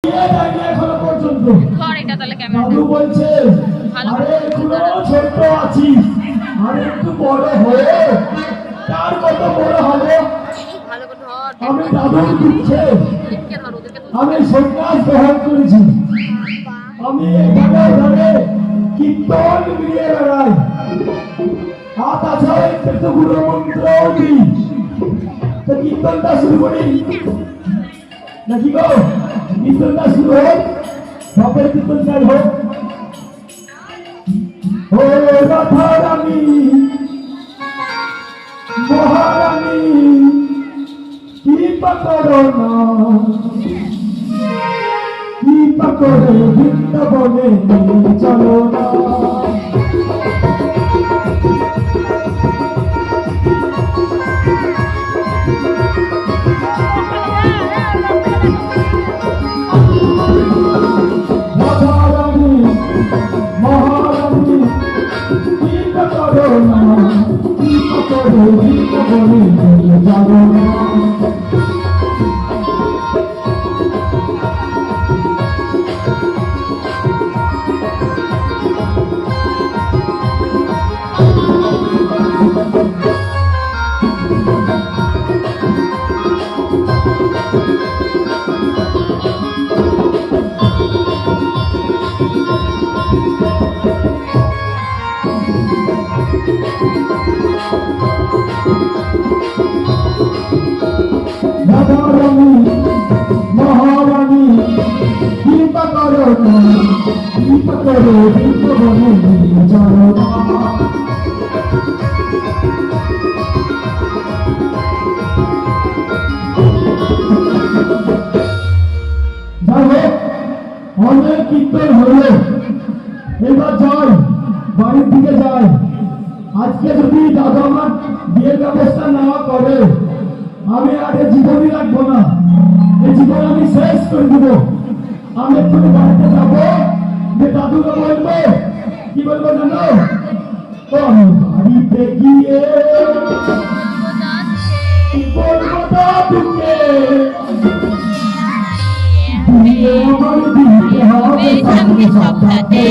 এখনো পর্যন্ত ধর এটা তাহলে কেমন দাদু বলছে আরে এখনো ছোট আছিস, আরে একটু বড় হয়ে তার কত বড় হবে। ভালো করে ধর। আমি দাদুর দিচ্ছে কে ধর ওদেরকে তুই আমি সন্ন্যাস গ্রহণ করেছি। আমি এখানে ধরে কীর্তন মিলিয়ে বেড়াই, আর তাছাড়া একটু গুরু মন্ত্র দিই। তো কীর্তনটা শুরু করি নাকি গো? কীর্তনটা শুরু হোক, বাপের কীর্তন চাই হোক। ও রাধারানী মহারানী কৃপা করো না, কৃপা করে বৃন্দাবনে নিয়ে চলো না। রাধারানী মহারানী কৃপা করো না, কৃপা করে বৃন্দাবনে নিয়ে চলো না। রাধারানী মহারানী কৃপা করো না, কৃপা করে বৃন্দাবনে নিয়ে চলো না। অনেক কীর্তন হলো, এবার যাই বাড়ির দিকে যাই। আজকে যদি দাদু আমার বিয়ের ব্যবস্থা না করে আমি আর এ জীবনই রাখবো না, এই জীবন আমি শেষ করে দিব। আমি একটু বাড়িতে যাবো, যে দাদুকে বলবো, কি বলবো জানো? তো আমি বাড়িতে গিয়ে বলবো দাদুকে বিয়ে আমার দিতে হবে সামনে সপ্তাহে।